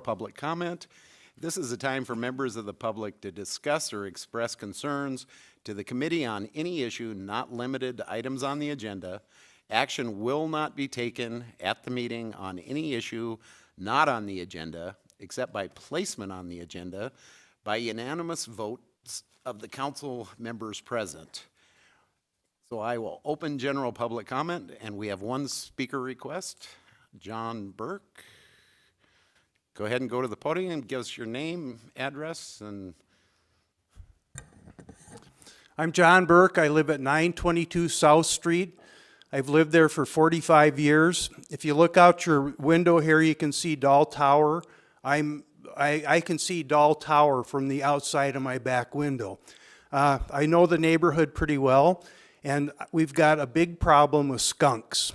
public comment. This is a time for members of the public to discuss or express concerns to the committee on any issue not limited to items on the agenda. Action will not be taken at the meeting on any issue not on the agenda, except by placement on the agenda by unanimous votes of the council members present. So I will open general public comment, and we have one speaker request, John Burke. Go ahead and go to the podium and give us your name, address, and... I'm John Burke. I live at 922 South Street. I've lived there for 45 years. If you look out your window here, you can see Dahl Tower. I can see Dahl Tower from the outside of my back window. I know the neighborhood pretty well, and we've got a big problem with skunks.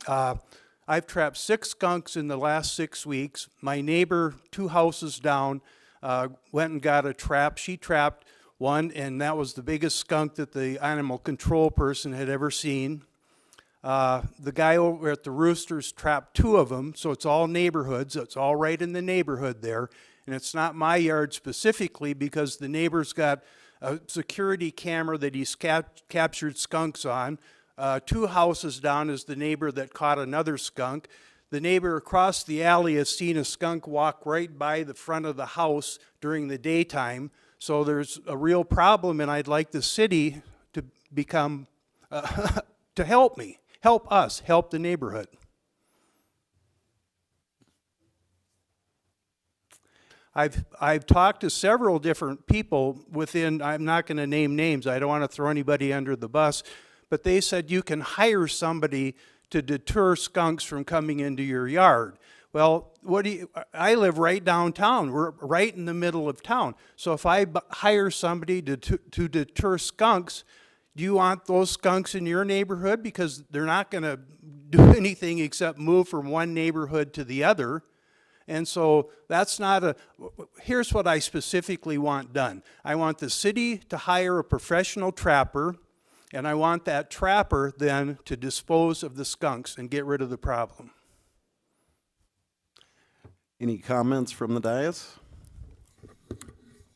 I've trapped 6 skunks in the last 6 weeks. My neighbor, 2 houses down, went and got a trap. She trapped one, and that was the biggest skunk that the animal control person had ever seen. The guy over at the Roosters trapped 2 of them, so it's all neighborhoods. It's all right in the neighborhood there. And it's not my yard specifically because the neighbor's got a security camera that he's captured skunks on. 2 houses down is the neighbor that caught another skunk. The neighbor across the alley has seen a skunk walk right by the front of the house during the daytime. So there's a real problem, and I'd like the city to become, to help me, help us, help the neighborhood. I've talked to several different people within, I'm not going to name names, I don't want to throw anybody under the bus, but they said you can hire somebody to deter skunks from coming into your yard. Well, I live right downtown. We're right in the middle of town. So if I hire somebody to deter skunks, do you want those skunks in your neighborhood? Because they're not going to do anything except move from one neighborhood to the other. And so that's not here's what I specifically want done. I want the city to hire a professional trapper, and I want that trapper then to dispose of the skunks and get rid of the problem. Any comments from the dais?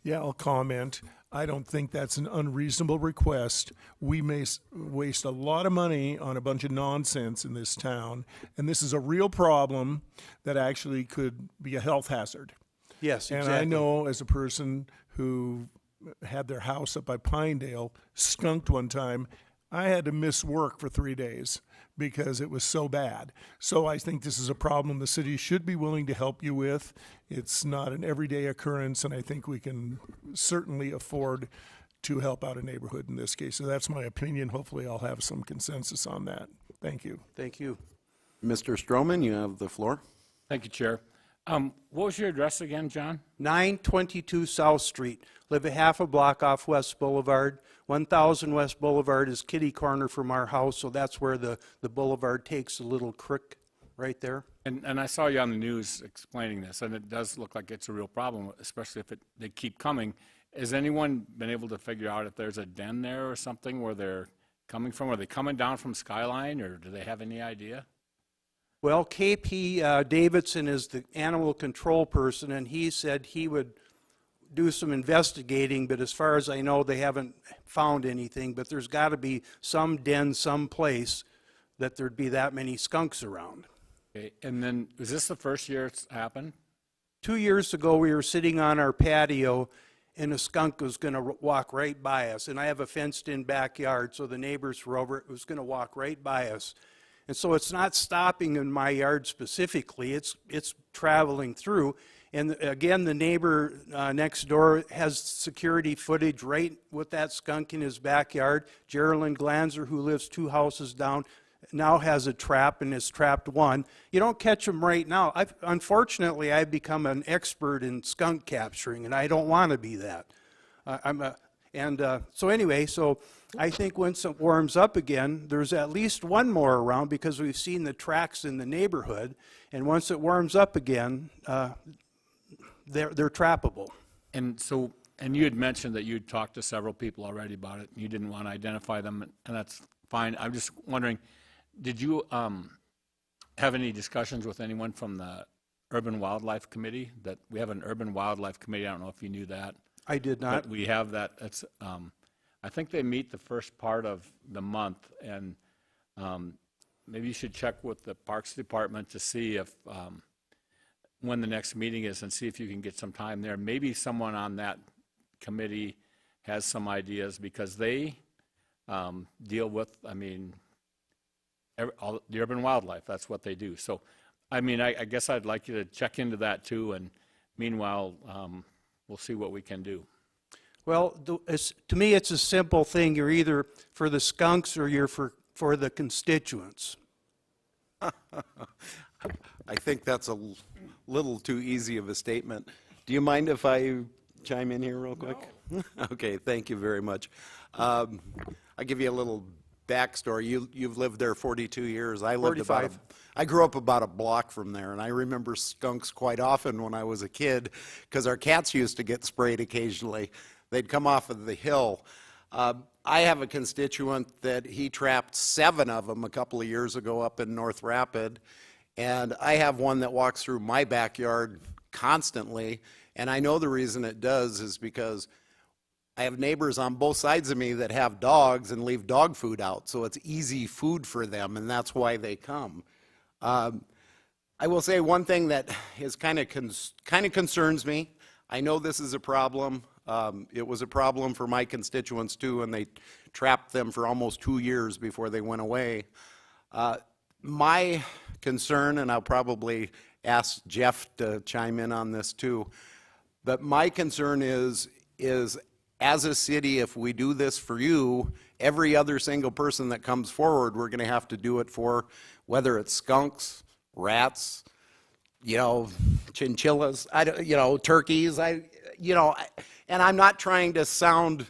Yeah, I'll comment. I don't think that's an unreasonable request. We may waste a lot of money on a bunch of nonsense in this town, and this is a real problem that actually could be a health hazard. Yes, exactly. And I know as a person who had their house up by Pinedale skunked one time, I had to miss work for 3 days because it was so bad. So I think this is a problem the city should be willing to help you with. It's not an everyday occurrence, and I think we can certainly afford to help out a neighborhood in this case. So that's my opinion. Hopefully I'll have some consensus on that. Thank you. Thank you. Mr. Stroman, you have the floor. Thank you, Chair. What was your address again, John? 922 South Street. Live a half a block off West Boulevard. 1000 West Boulevard is kitty corner from our house, so that's where the boulevard takes a little creek right there. And I saw you on the news explaining this, and it does look like it's a real problem, especially if they keep coming. Has anyone been able to figure out if there's a den there or something where they're coming from? Are they coming down from Skyline, or do they have any idea? Well, KP Davidson is the animal control person, and he said he would do some investigating, but as far as I know, they haven't found anything. But there's got to be some den someplace that there'd be that many skunks around. Okay. And then, is this the first year it's happened? 2 years ago, we were sitting on our patio, and a skunk was going to walk right by us. And I have a fenced-in backyard, so the neighbors were over. It was going to walk right by us. And so it's not stopping in my yard specifically. It's traveling through. And again, the neighbor next door has security footage right with that skunk in his backyard. Geraldine Glanzer, who lives 2 houses down, now has a trap and has trapped 1. You don't catch them right now. Unfortunately, I've become an expert in skunk capturing, and I don't want to be that. So anyway, so I think once it warms up again, there's at least 1 more around because we've seen the tracks in the neighborhood. And once it warms up again, they're trappable. And so, and you had mentioned that you'd talked to several people already about it, and you didn't want to identify them, and that's fine. I'm just wondering, did you have any discussions with anyone from the urban wildlife committee, that we have an urban wildlife committee. I don't know if you knew that. I did not. But we have that. It's, I think they meet the first part of the month, and maybe you should check with the Parks Department to see if, when the next meeting is, and see if you can get some time there. Maybe someone on that committee has some ideas, because they deal with, I mean, all the urban wildlife. That's what they do. So, I mean, I guess I'd like you to check into that too, and meanwhile, we'll see what we can do. Well, to me, it's a simple thing. You're either for the skunks or you're for the constituents. I think that's a little too easy of a statement. Do you mind if I chime in here real quick? No. Okay, thank you very much. I'll give you a little backstory. You've lived there 42 years. I lived 45. I grew up about a block from there, and I remember skunks quite often when I was a kid, because our cats used to get sprayed occasionally. They'd come off of the hill. I have a constituent that he trapped 7 of them a couple of years ago up in North Rapid, and I have one that walks through my backyard constantly, and I know the reason it does is because I have neighbors on both sides of me that have dogs and leave dog food out, so it's easy food for them, and that's why they come. I will say one thing that is kind of concerns me. I know this is a problem. It was a problem for my constituents too, and they trapped them for almost 2 years before they went away. My concern, and I'll probably ask Jeff to chime in on this too, but my concern is as a city, if we do this for you, every other single person that comes forward, we're going to have to do it for, whether it's skunks, rats, chinchillas, turkeys, and I'm not trying to sound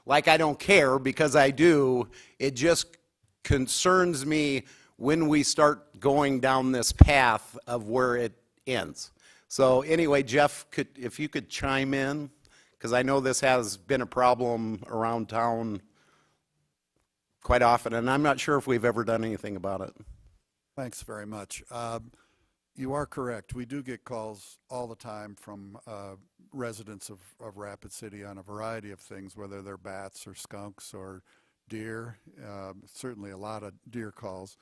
like I don't care, because I do. It just concerns me when we start going down this path of where it ends. So anyway, Jeff, if you could chime in, because I know this has been a problem around town quite often, and I'm not sure if we've ever done anything about it. Thanks very much. You are correct. We do get calls all the time from residents of Rapid City on a variety of things, whether they're bats or skunks or deer. Certainly a lot of deer calls.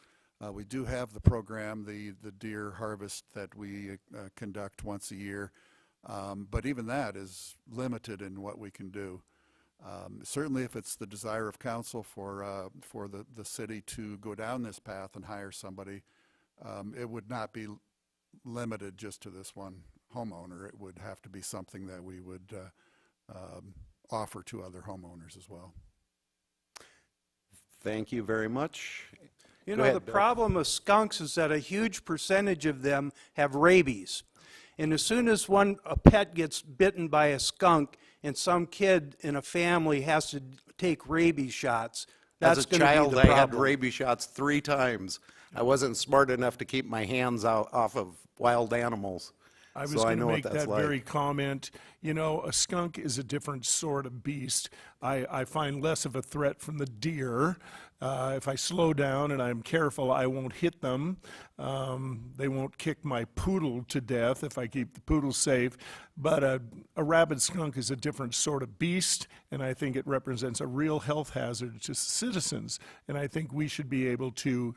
We do have the program, the deer harvest that we conduct once a year, but even that is limited in what we can do. Certainly if it's the desire of council for the city to go down this path and hire somebody, it would not be limited just to this one homeowner. It would have to be something that we would offer to other homeowners as well. Thank you very much. You Go know, ahead, the Bill. problem with skunks is that a huge percentage of them have rabies. And as soon as a pet gets bitten by a skunk and some kid in a family has to take rabies shots, that's As a going to be child, the I had problem. rabies shots 3 times. I wasn't smart enough to keep my hands off of wild animals. I was So I going to know what make that's that like. very comment. A skunk is a different sort of beast. I find less of a threat from the deer. If I slow down and I'm careful, I won't hit them. They won't kick my poodle to death if I keep the poodle safe. But a rabid skunk is a different sort of beast, and I think it represents a real health hazard to citizens. And I think we should be able to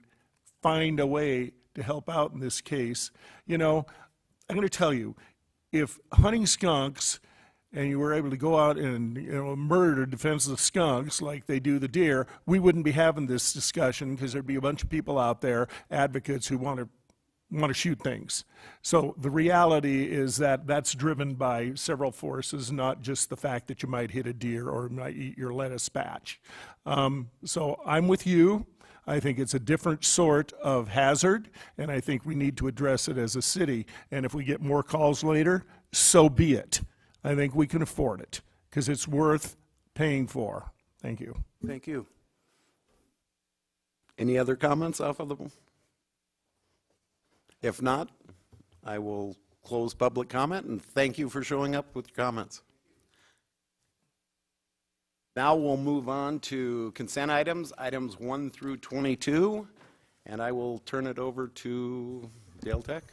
find a way to help out in this case. I'm going to tell you, if hunting skunks and you were able to go out and murder defenseless skunks like they do the deer, we wouldn't be having this discussion, because there'd be a bunch of people out there, advocates, who want to shoot things. So the reality is that that's driven by several forces, not just the fact that you might hit a deer or might eat your lettuce patch. So I'm with you. I think it's a different sort of hazard, and I think we need to address it as a city. And if we get more calls later, so be it. I think we can afford it, because it's worth paying for. Thank you. Thank you. Any other comments off of the? If not, I will close public comment, and thank you for showing up with your comments. Now we'll move on to consent items, items 1 through 22, and I will turn it over to Dale Tech.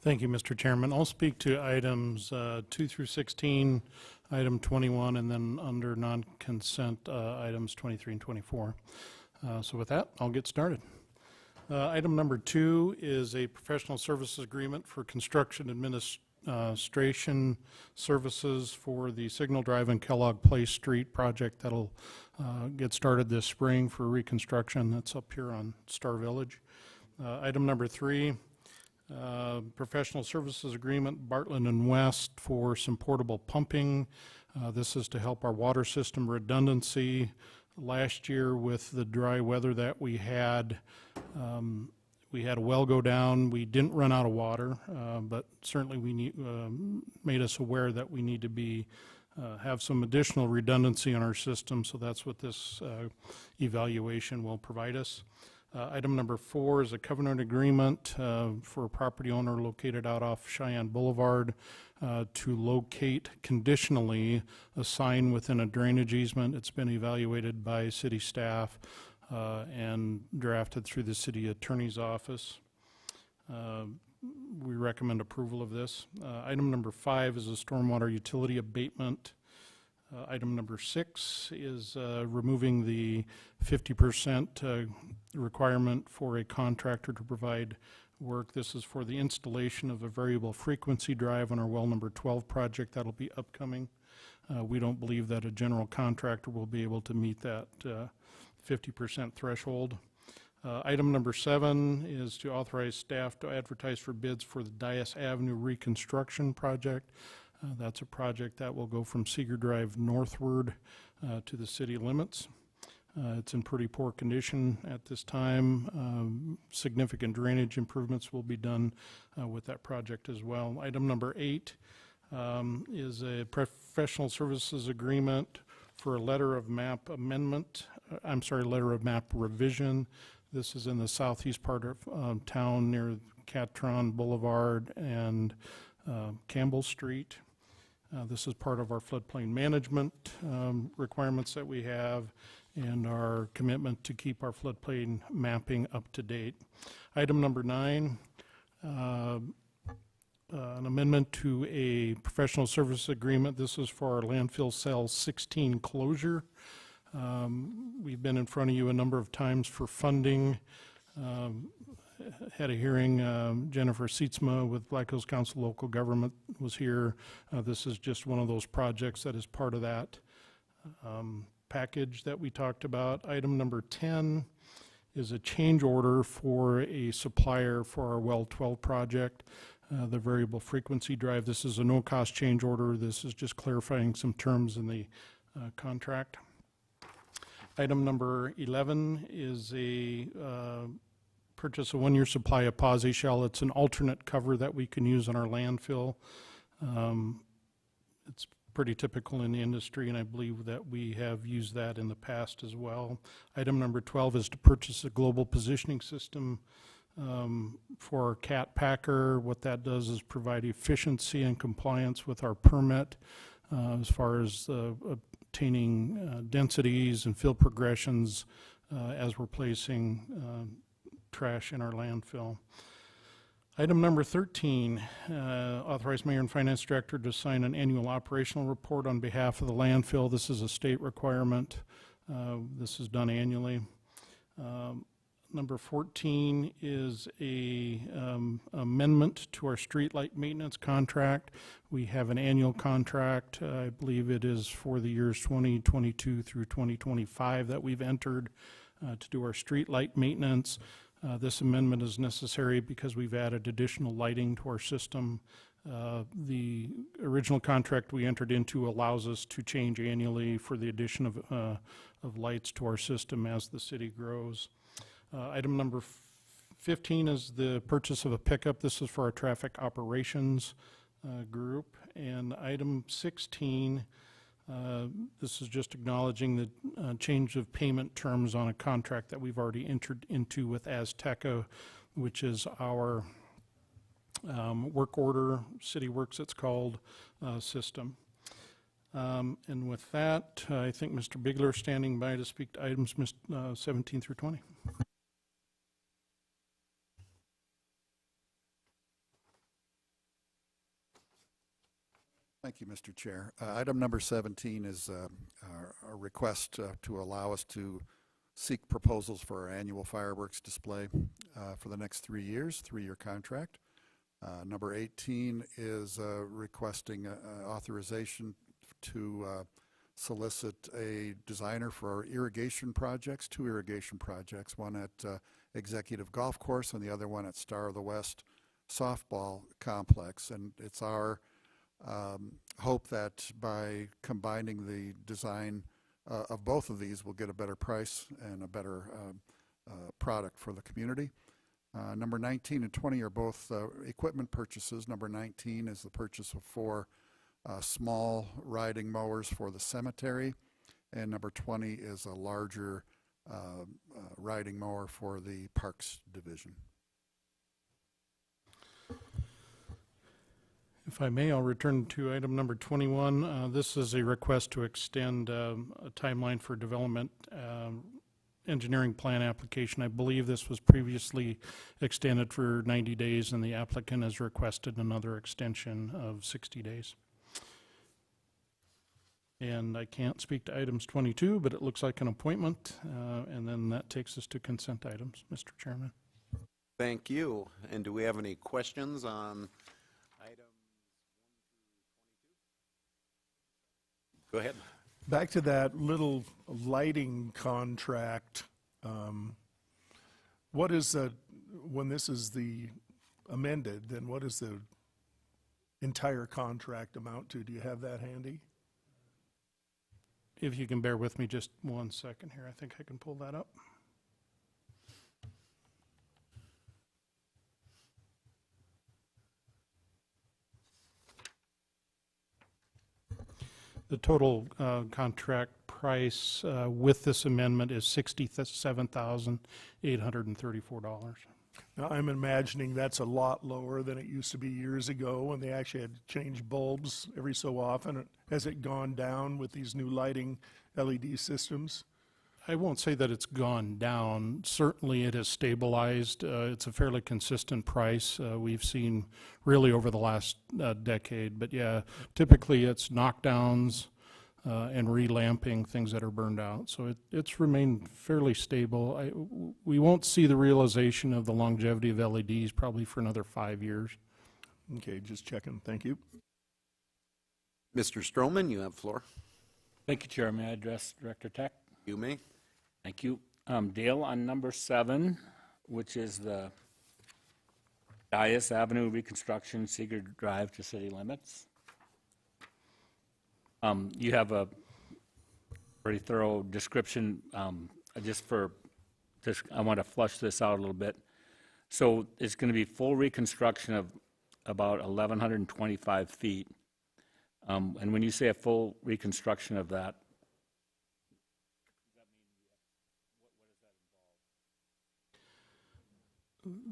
Thank you, Mr. Chairman. I'll speak to items 2 through 16, item 21, and then under non-consent items 23 and 24. So with that, I'll get started. Item number 2 is a professional services agreement for construction administration services for the Signal Drive and Kellogg Place Street project that'll get started this spring for reconstruction. That's up here on Star Village. Item number 3, professional services agreement, Bartlett and West, for some portable pumping. This is to help our water system redundancy. Last year, with the dry weather that we had a well go down. We didn't run out of water, but certainly we made us aware that we need to be have some additional redundancy in our system. So that's what this evaluation will provide us. Item number 4 is a covenant agreement for a property owner located out off Cheyenne Boulevard to locate conditionally a sign within a drainage easement. It's been evaluated by city staff and drafted through the city attorney's office. We recommend approval of this. Item number 5 is a stormwater utility abatement. Item number 6 is removing the 50% requirement for a contractor to provide work. This is for the installation of a variable frequency drive on our well number 12 project that'll be upcoming. We don't believe that a general contractor will be able to meet that 50% threshold. Item number 7 is to authorize staff to advertise for bids for the Dias Avenue reconstruction project. That's a project that will go from Seeger Drive northward to the city limits. It's in pretty poor condition at this time. Significant drainage improvements will be done with that project as well. Item number 8 is a professional services agreement for a letter of map amendment, letter of map revision. This is in the southeast part of town near Catron Boulevard and Campbell Street. This is part of our floodplain management requirements that we have and our commitment to keep our floodplain mapping up to date. Item number 9, an amendment to a professional service agreement. This is for our landfill cell 16 closure. We've been in front of you a number of times for funding. Had a hearing, Jennifer Sietsma with Black Hills Council Local Government was here. This is just one of those projects that is part of that package that we talked about. Item number 10 is a change order for a supplier for our well 12 project, the variable frequency drive. This is a no-cost change order. This is just clarifying some terms in the contract. Item number 11 is a purchase a 1-year supply of Posi shell. It's an alternate cover that we can use on our landfill. It's pretty typical in the industry, and I believe that we have used that in the past as well. Item number 12 is to purchase a global positioning system for our cat packer. What that does is provide efficiency and compliance with our permit as far as obtaining densities and fill progressions as we're placing trash in our landfill. Item number 13, authorize Mayor and Finance Director to sign an annual operational report on behalf of the landfill. This is a state requirement. This is done annually. Number 14 is a amendment to our streetlight maintenance contract. We have an annual contract. I believe it is for the years 2022 through 2025 that we've entered to do our streetlight maintenance. This amendment is necessary because we've added additional lighting to our system. The original contract we entered into allows us to change annually for the addition of lights to our system as the city grows. Item number 15 is the purchase of a pickup. This is for our traffic operations group. And item 16, this is just acknowledging the change of payment terms on a contract that we've already entered into with Azteca, which is our work order, City Works it's called, system. And with that, I think Mr. Bigler is standing by to speak to items 17 through 20. Thank you, Mr. Chair. Item number 17 is a request to allow us to seek proposals for our annual fireworks display for the next 3 years, 3-year contract. Number 18 is requesting authorization to solicit a designer for our irrigation projects, 2 irrigation projects, one at Executive Golf Course and the other one at Star of the West Softball Complex. And it's our hope that by combining the design of both of these, we'll get a better price and a better product for the community. Number 19 and 20 are both equipment purchases. Number 19 is the purchase of 4 small riding mowers for the cemetery, and number 20 is a larger riding mower for the Parks Division. If I may, I'll return to item number 21. This is a request to extend a timeline for development engineering plan application. I believe this was previously extended for 90 days, and the applicant has requested another extension of 60 days. And I can't speak to items 22, but it looks like an appointment, and then that takes us to consent items, Mr. Chairman. Thank you. And do we have any questions on items 1 through 22? Go ahead. Back to that little lighting contract, what is the, when this is the amended, then what does the entire contract amount to? Do you have that handy? If you can bear with me just 1 second here, I think I can pull that up. The total contract price with this amendment is $67,834. Now, I'm imagining that's a lot lower than it used to be years ago when they actually had to change bulbs every so often. Has it gone down with these new lighting LED systems? I won't say that it's gone down. Certainly it has stabilized. It's a fairly consistent price we've seen really over the last decade. But yeah, typically it's knockdowns and relamping, things that are burned out. So it's remained fairly stable. We won't see the realization of the longevity of LEDs probably for another 5 years. Okay, just checking. Thank you. Mr. Stroman, you have floor. Thank you, Chair. May I address Director Tech? You may. Thank you. Dale, on number 7, which is the Dias Avenue reconstruction, Seeger Drive to city limits. You have a pretty thorough description. I want to flush this out a little bit. So it's going to be full reconstruction of about 1,125 feet. And when you say a full reconstruction of that,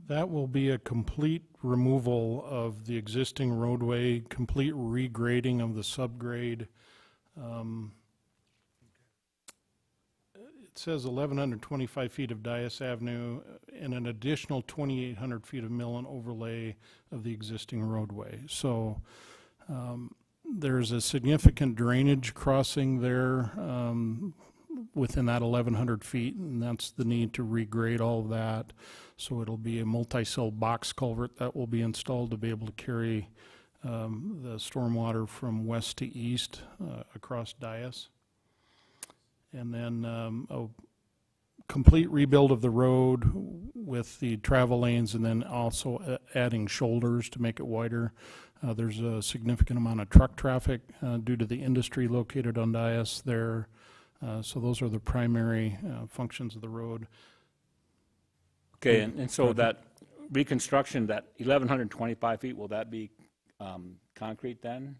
That will be a complete removal of the existing roadway, complete regrading of the subgrade. It says 1,125 feet of Dias Avenue and an additional 2,800 feet of mill and overlay of the existing roadway. So there's a significant drainage crossing there within that 1,100 feet, and that's the need to regrade all of that. So it'll be a multi-cell box culvert that will be installed to be able to carry the stormwater from west to east across Dias. And then a complete rebuild of the road with the travel lanes, and then also adding shoulders to make it wider. There's a significant amount of truck traffic due to the industry located on Dias there. So those are the primary functions of the road. okay, and so that reconstruction, that 1,125 feet, will that be concrete then?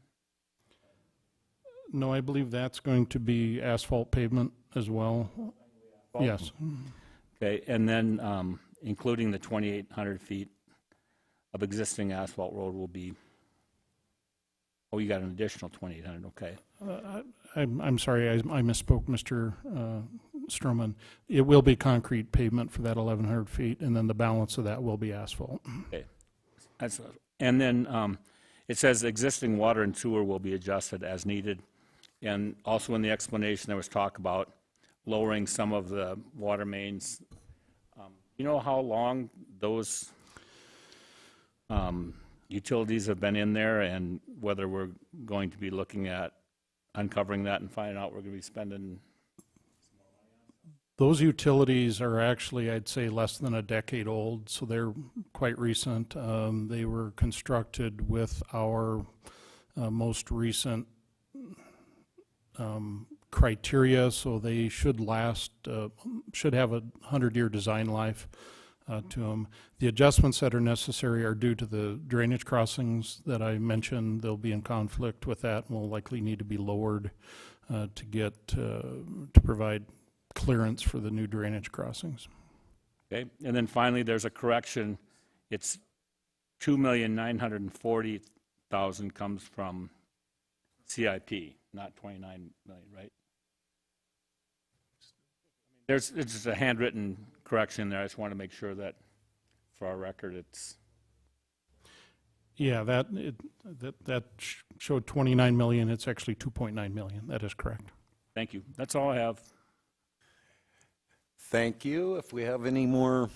No, I believe that's going to be asphalt pavement as well. Yes. Okay, and then including the 2,800 feet of existing asphalt road will be, oh, you got an additional 2,800, okay. I'm sorry, I misspoke, Mr. Stroman. It will be concrete pavement for that 1,100 feet, and then the balance of that will be asphalt. Okay. And then It says existing water and sewer will be adjusted as needed. And also in the explanation, there was talk about lowering some of the water mains. You know how long those utilities have been in there and whether we're going to be looking at uncovering that and finding out we're going to be spending? Those utilities are actually, I'd say, less than a decade old, so they're quite recent. They were constructed with our most recent criteria, so they should last, should have a 100-year design life to them. The adjustments that are necessary are due to the drainage crossings that I mentioned. They'll be in conflict with that and will likely need to be lowered to get, to provide clearance for the new drainage crossings. Okay, and then finally, there's a correction. It's 2,940,000 comes from CIP, not 29 million, right? It's just a handwritten correction there. I just want to make sure that for our record, it's. Yeah, that showed 29 million. It's actually 2.9 million. That is correct. Thank you. That's all I have. Thank you. If we have any more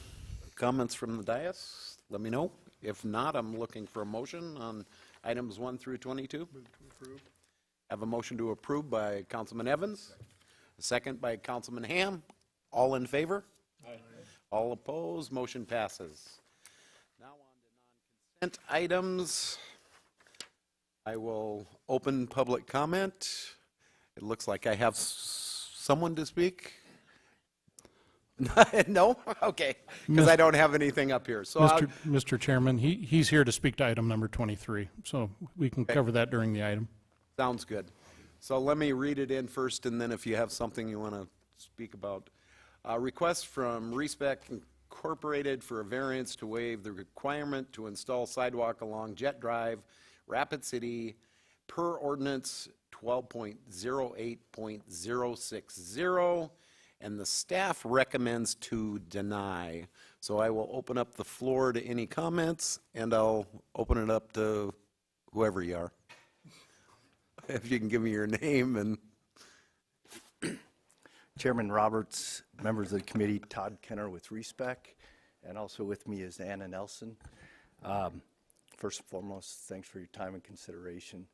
comments from the dais, let me know. If not, I'm looking for a motion on items 1 through 22. Move to approve. Have a motion to approve by Councilman Evans, a second by Councilman Ham. All in favor? Aye. All opposed? Motion passes. Now on to non-consent items. I will open public comment. It looks like I have someone to speak. No? Okay, because I don't have anything up here. So Mr. Chairman, he's here to speak to item number 23, so we can cover that during the item. sounds good. So let me read it in first, and then if you have something you want to speak about. Request from Respec Incorporated for a variance to waive the requirement to install sidewalk along Jet Drive, Rapid City, per ordinance 12.08.060. And the staff recommends to deny. So I will open up the floor to any comments, and I'll open it up to whoever you are. If you can give me your name and. Chairman Roberts, members of the committee, Todd Kenner with Respec, and also with me is Anna Nelson. First and foremost, thanks for your time and consideration.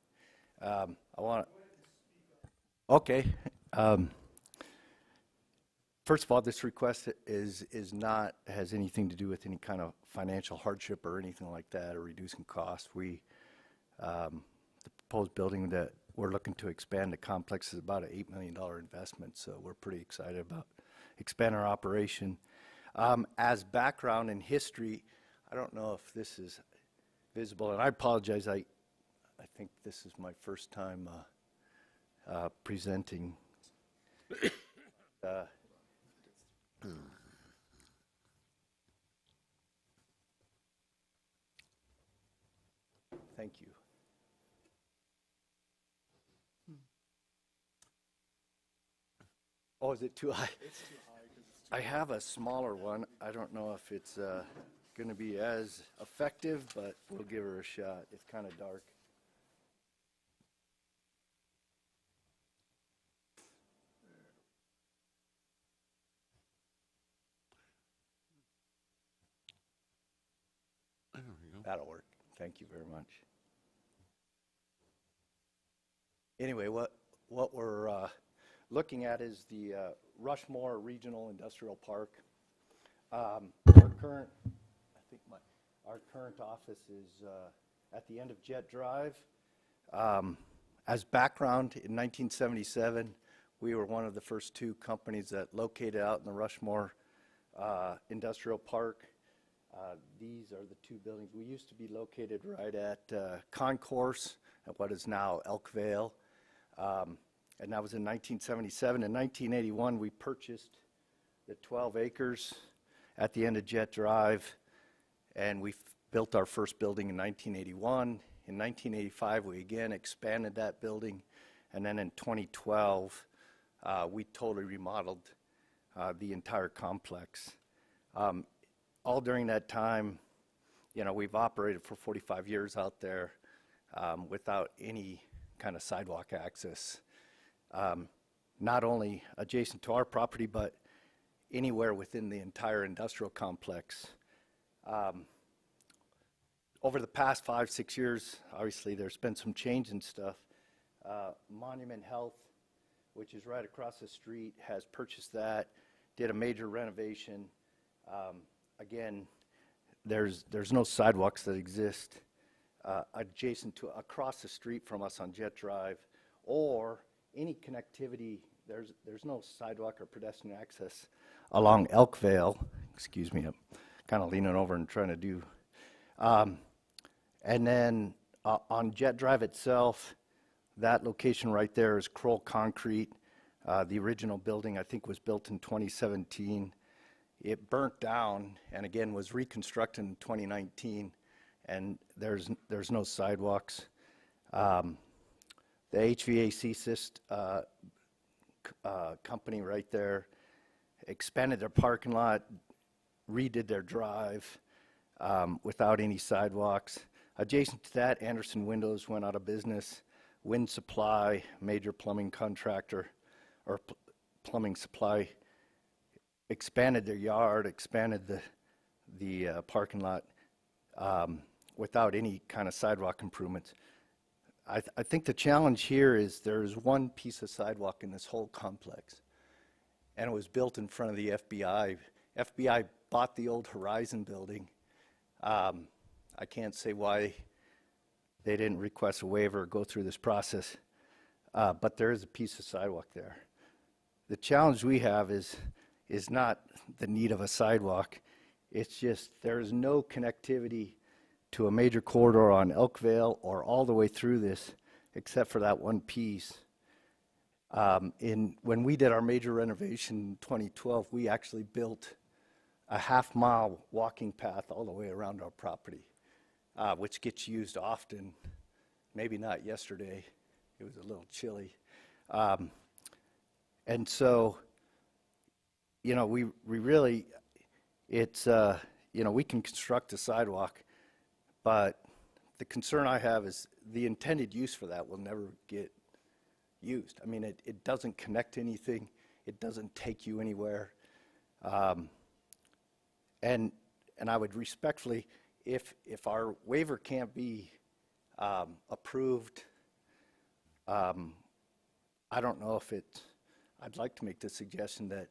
Okay. First of all, this request has anything to do with any kind of financial hardship or anything like that, or reducing costs. The proposed building that we're looking to expand the complex is about an $8 million investment, so we're pretty excited about expanding our operation. As background and history, I don't know if this is visible, and I apologize. I think this is my first time presenting. Thank you. Oh, is it too high? It's too high. I have a smaller one. I don't know if it's going to be as effective, but we'll give her a shot. It's kind of dark. That'll work. Thank you very much. Anyway, what we're looking at is the Rushmore Regional Industrial Park. Our current office is at the end of Jet Drive. As background, in 1977, we were one of the first two companies that located out in the Rushmore Industrial Park. These are the two buildings. We used to be located right at Concourse, at what is now Elkvale. And that was in 1977. In 1981, we purchased the 12 acres at the end of Jet Drive, and we built our first building in 1981. In 1985, we again expanded that building, and then in 2012, we totally remodeled the entire complex. All during that time, you know, we've operated for 45 years out there. without any kind of sidewalk access, not only adjacent to our property, but anywhere within the entire industrial complex. Over the past 5-6 years, obviously there's been some change in stuff. Monument Health, which is right across the street, has purchased that, did a major renovation. Again, there's no sidewalks that exist adjacent to, across the street from us on Jet Drive, or any connectivity. There's no sidewalk or pedestrian access along Elkvale. Excuse me, I'm kind of leaning over and trying to do. And then on Jet Drive itself, that location right there is Kroll Concrete. The original building, I think, was built in 2017. It burnt down and again was reconstructed in 2019, and there's no sidewalks. The HVAC company right there expanded their parking lot, redid their drive without any sidewalks. Adjacent to that, Anderson Windows went out of business. Wind Supply, major plumbing contractor, or plumbing supply, expanded their yard, expanded the parking lot without any kind of sidewalk improvements. I think the challenge here is there's one piece of sidewalk in this whole complex, and it was built in front of the FBI. FBI bought the old Horizon building. I can't say why they didn't request a waiver or go through this process, but there is a piece of sidewalk there. The challenge we have is not the need of a sidewalk. It's just there's no connectivity to a major corridor on Elkvale or all the way through this, except for that one piece. When we did our major renovation in 2012, we actually built a half-mile walking path all the way around our property, which gets used often. Maybe not yesterday. It was a little chilly. And so, you know, we really, it's, you know, we can construct a sidewalk, but the concern I have is the intended use for that will never get used. I mean, it doesn't connect to anything. It doesn't take you anywhere. And I would respectfully, if our waiver can't be approved, I don't know if it, I'd like to make the suggestion that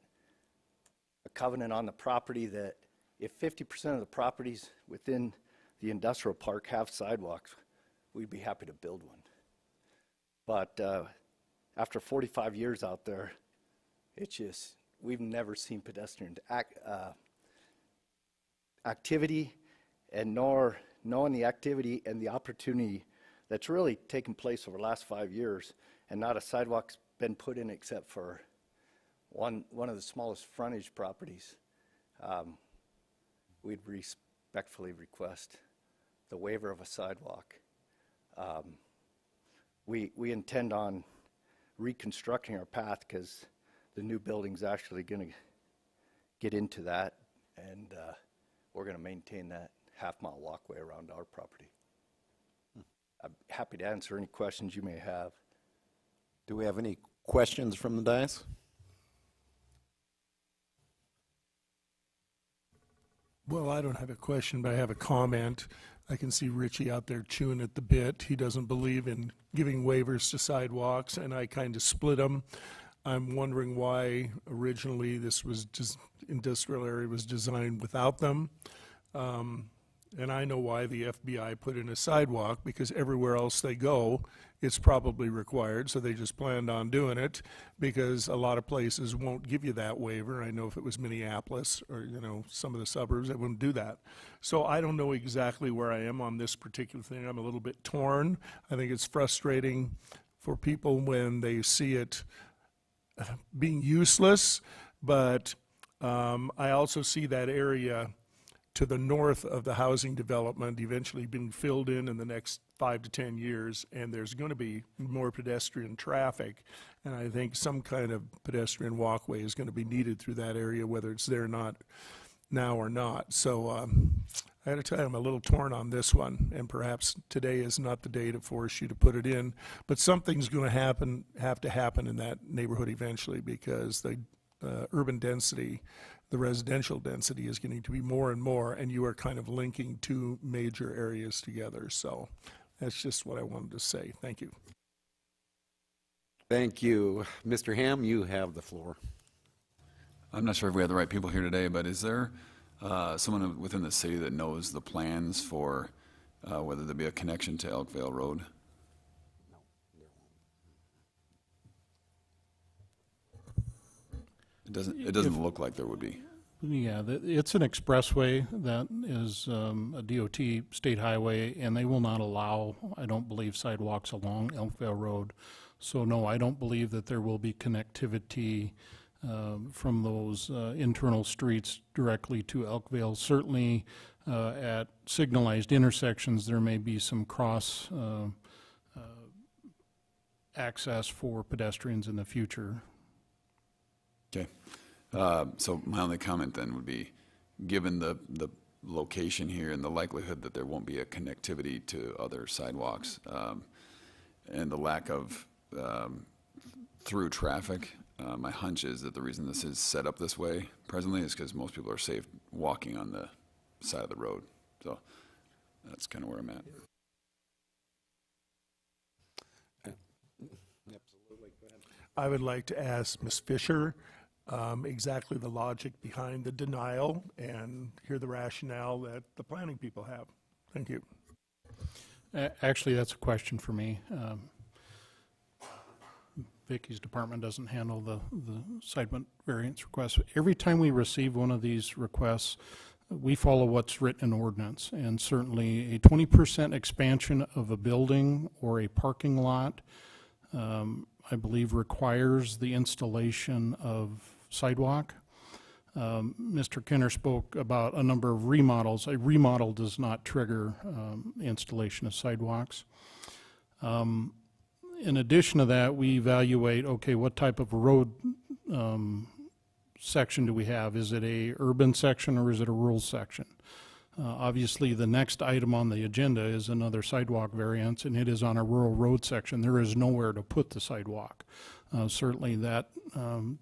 a covenant on the property that if 50% of the properties within the industrial park have sidewalks, we'd be happy to build one. But after 45 years out there, it's just, we've never seen pedestrian activity, and nor knowing the activity and the opportunity that's really taken place over the last 5 years, and not a sidewalk's been put in except for one of the smallest frontage properties. We'd respectfully request the waiver of a sidewalk. We intend on reconstructing our path because the new building's actually going to get into that, and we're going to maintain that half-mile walkway around our property. I'm happy to answer any questions you may have. Do we have any questions from the dais? Well, I don't have a question, but I have a comment. I can see Richie out there chewing at the bit. He doesn't believe in giving waivers to sidewalks, and I kind of split them. I'm wondering why originally this was just industrial area was designed without them. And I know why the FBI put in a sidewalk, because everywhere else they go, it's probably required, so they just planned on doing it, because a lot of places won't give you that waiver. I know if it was Minneapolis or, you know, some of the suburbs, they wouldn't do that. So I don't know exactly where I am on this particular thing. I'm a little bit torn. I think it's frustrating for people when they see it being useless, but I also see that area to the north of the housing development eventually being filled in the next 5 to 10 years, and there's going to be more pedestrian traffic, and I think some kind of pedestrian walkway is going to be needed through that area, whether it's there or not now or not. So I got to tell you, I'm a little torn on this one, and perhaps today is not the day to force you to put it in, but something's going to have to happen in that neighborhood eventually, because the urban density, the residential density is getting to be more and more, and you are kind of linking two major areas together. So that's just what I wanted to say. Thank you. Thank you. Mr. Ham, you have the floor. I'm not sure if we have the right people here today, but is there someone within the city that knows the plans for whether there be a connection to Elkvale Road? It doesn't look like there would be. Yeah, it's an expressway that is a DOT state highway, and they will not allow, I don't believe, sidewalks along Elkvale Road. So no, I don't believe that there will be connectivity from those internal streets directly to Elkvale. Certainly at signalized intersections, there may be some cross access for pedestrians in the future. Okay. So my only comment then would be, given the location here and the likelihood that there won't be a connectivity to other sidewalks, and the lack of through traffic, my hunch is that the reason this is set up this way presently is because most people are safe walking on the side of the road. So that's kind of where I'm at. Absolutely. Go ahead. I would like to ask Ms. Fisher exactly the logic behind the denial and hear the rationale that the planning people have. Thank you. Actually, that's a question for me. Vicky's department doesn't handle the side variance requests. Every time we receive one of these requests, we follow what's written in ordinance, and certainly a 20% expansion of a building or a parking lot, I believe, requires the installation of sidewalk. Mr. Kenner spoke about a number of remodels. A remodel does not trigger installation of sidewalks. In addition to that, we evaluate, okay, what type of road section do we have? Is it a urban section or is it a rural section? Obviously, the next item on the agenda is another sidewalk variance, and it is on a rural road section. There is nowhere to put the sidewalk. Certainly that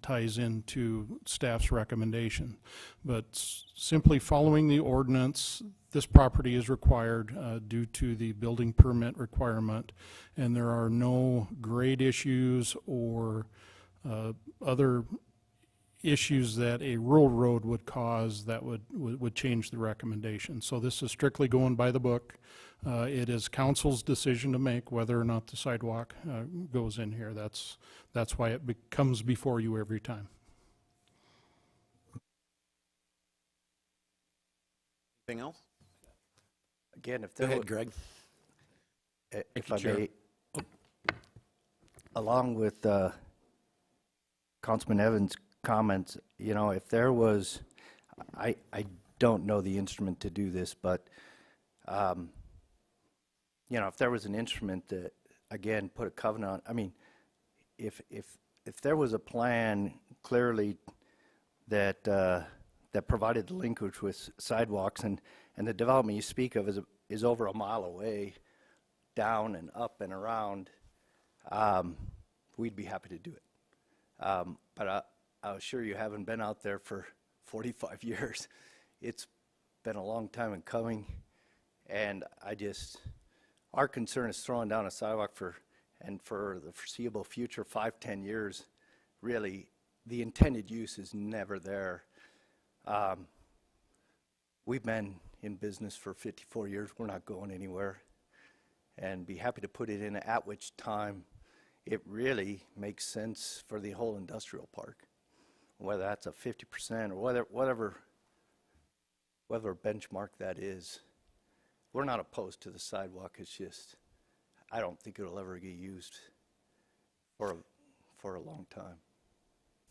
ties into staff's recommendation. But simply following the ordinance, this property is required due to the building permit requirement, and there are no grade issues or other issues that a rural road would cause that would change the recommendation. So this is strictly going by the book. It is council's decision to make whether or not the sidewalk goes in here. That's why it comes before you every time. Anything else? Again, if Go there ahead, Greg. if I may, along with Councilman Evans' comments, you know, if there was, I don't know the instrument to do this, but you know, if there was an instrument that, again, put a covenant on, I mean, if there was a plan clearly that that provided the linkage with sidewalks, and the development you speak of is over a mile away, down and up and around, we'd be happy to do it. But I assure you, haven't been out there for 45 years. It's been a long time in coming, and our concern is throwing down a sidewalk for the foreseeable future, 5-10 years. Really, the intended use is never there. We've been in business for 54 years. We're not going anywhere, and be happy to put it in, at which time it really makes sense for the whole industrial park, whether that's a 50% or whatever benchmark that is. We're not opposed to the sidewalk. It's just, I don't think it'll ever get used for a long time.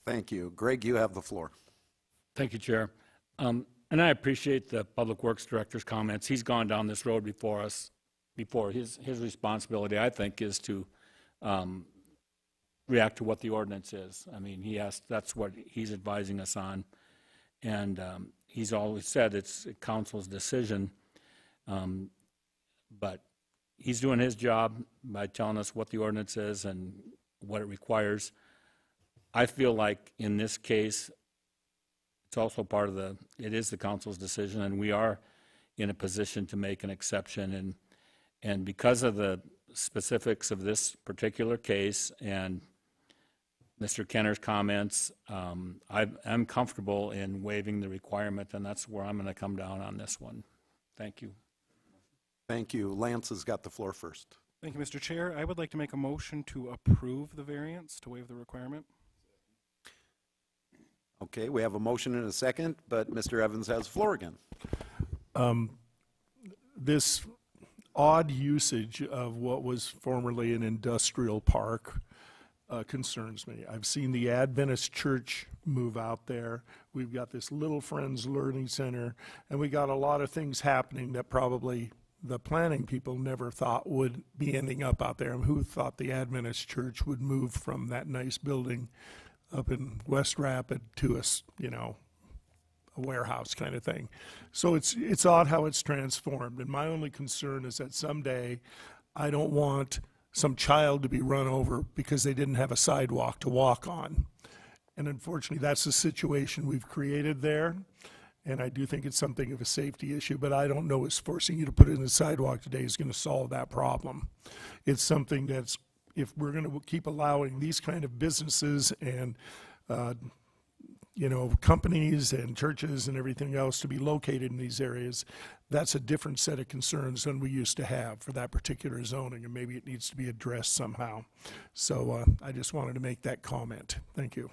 Thank you. Greg, you have the floor. Thank you, Chair. And I appreciate the Public Works Director's comments. He's gone down this road before us. Before his responsibility, I think, is to react to what the ordinance is. I mean, that's what he's advising us on. And he's always said it's council's decision. But he's doing his job by telling us what the ordinance is and what it requires. I feel like in this case, it's also part of it is the council's decision, and we are in a position to make an exception. And because of the specifics of this particular case and Mr. Kenner's comments, I'm comfortable in waiving the requirement, and that's where I'm going to come down on this one. Thank you. Thank you. Lance has got the floor first. Thank you, Mr. Chair. I would like to make a motion to approve the variance to waive the requirement. Okay, we have a motion and a second, but Mr. Evans has the floor again. This odd usage of what was formerly an industrial park concerns me. I've seen the Adventist church move out there. We've got this Little Friends Learning Center, and we got a lot of things happening that probably the planning people never thought would be ending up out there. And who thought the Adventist church would move from that nice building up in West Rapid to a warehouse kind of thing. So it's odd how it's transformed. And my only concern is that someday I don't want some child to be run over because they didn't have a sidewalk to walk on. And unfortunately, that's the situation we've created there. And I do think it's something of a safety issue, but I don't know if forcing you to put it in the sidewalk today is going to solve that problem. It's something that's, if we're going to keep allowing these kind of businesses and companies and churches and everything else to be located in these areas, that's a different set of concerns than we used to have for that particular zoning, and maybe it needs to be addressed somehow. So I just wanted to make that comment. Thank you.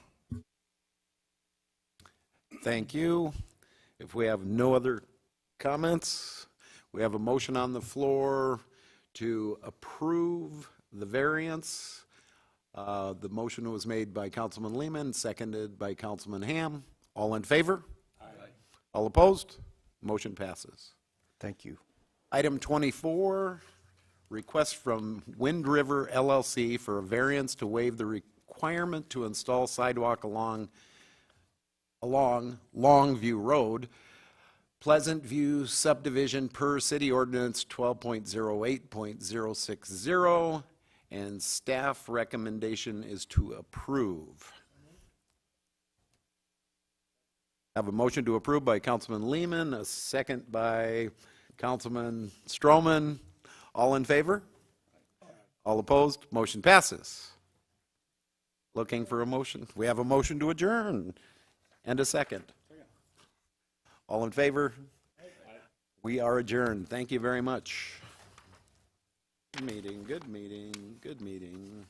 Thank you. If we have no other comments, we have a motion on the floor to approve the variance. The motion was made by Councilman Lehman, seconded by Councilman Ham. All in favor? Aye. All opposed? Motion passes. Thank you. Item 24, request from Wind River LLC for a variance to waive the requirement to install sidewalk along Longview Road, Pleasant View subdivision per city ordinance 12.08.060, and staff recommendation is to approve. I have a motion to approve by Councilman Lehman, a second by Councilman Stroman. All in favor? All opposed? Motion passes. Looking for a motion. We have a motion to adjourn and a second. All in favor? We are adjourned. Thank you very much. Good meeting, good meeting, good meeting.